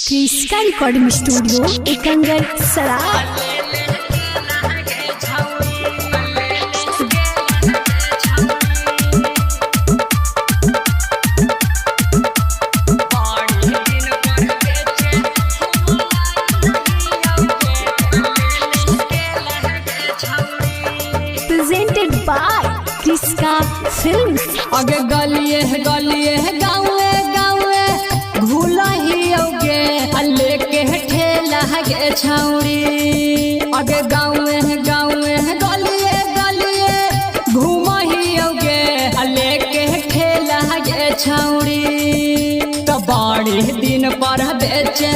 क्रिस्का recording studio Ekangar Sarai. Presented by Kriska films. अगे गलिए गलिए गाँवे गाँवे घूला ही औगे अल्ले के ठेला गे छौड़ी। अगे गाँवे गाँवे गलिए गलिए घूमा ही औगे अल्ले के ठेला गे छौड़ी। तो बड़ी दिन पर बेचे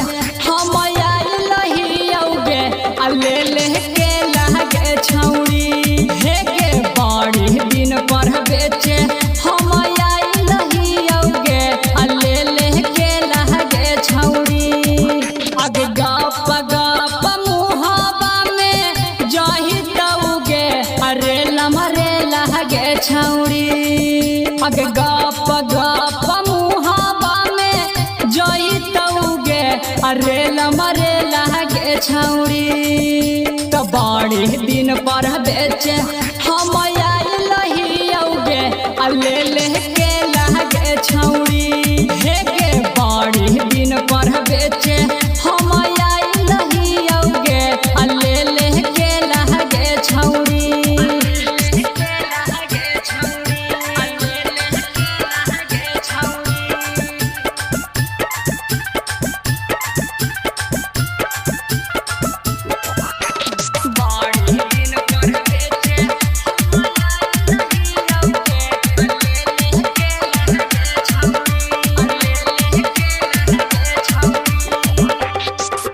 हम आइल ही औगे अल्ले ले के लगे छौड़ी। हे के बड़ी दिन पर बेचे हम आइल ही औगे अल्ले ले के लगे छौड़ी। अगे गप गप मुहावा में जाहि तौगे अरे लमरे लगे छौड़ी। अगे गप गप मुहावा में जाहि तौगे अरे लमरे लगे छौड़ी। तो बड़ी दिन पर बेचे हम आइल ही औगे अल्ले ले के लगे छौड़ी। हे के बड़ी दिन पर बेचे हम आइल ही औगे अल्ले ले के लगे छौड़ी।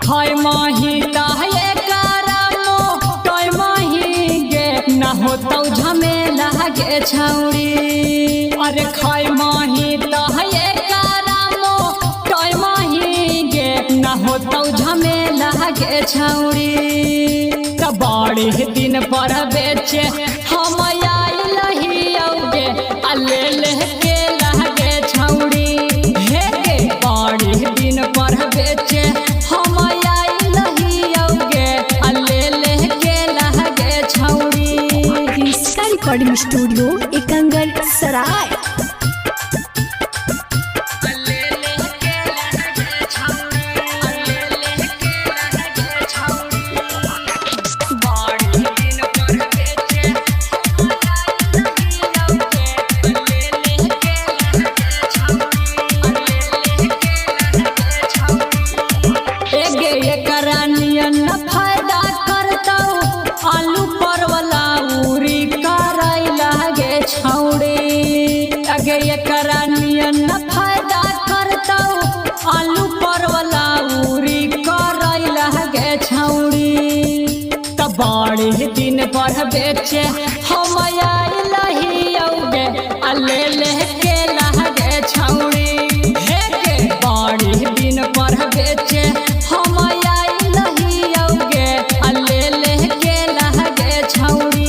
हाय माही ताहे करामो तोय माही गे न होतौ झमेला गे छौड़ी। अरे खाय माही ताहे करामो तोय माही गे न होतौ झमेला गे छौड़ी। तो बड़ी दिन पर बेचे हम आइल ही औगे अल्ले ले के लगे छौड़ी। हे के बड़ी दिन पर बेचे हम आइल ही औगे अल्ले ले के लगे छौड़ी। क्रिस्का रिकॉर्डिंग स्टूडियो एकंगर सराय। फायदा करतौ आलू परवला उरी कराई लगे छौड़ी। अगे एकरा नियन फायदा करतौ आलू परवला उरी कराई लगे छौड़ी। तो बड़ी दिन पर बेचे हम आइल ही औगे अल्ले ले के लगे छौड़ी। हे के बड़ी दिन पर बेचे हम आइल ही औगे अल्ले ले के लगे छौड़ी।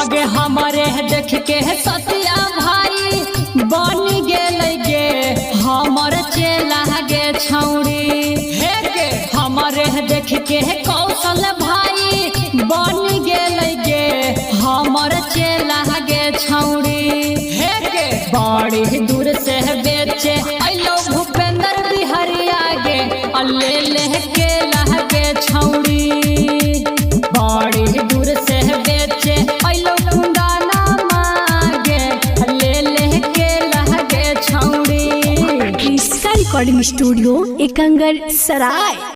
अगे हमारे देख के सतिया भाई बन गेल गे हमर चेला गे छौड़ी। हे गे हमारे देख के कौशल भाई बन गेल गे हमर चेला गे छौड़ी। हे गे बड़ी दूर से बेचे अइलो भूपेंद्र बिहारिया गे अल्ले ले के लगे छौड़ी। बड़ी दूर से बेचे अइलो कुंदाना मागे अल्ले ले के लगे छौड़ी। क्रिस्का रिकॉर्डिंग स्टूडियो एकंगर सराय।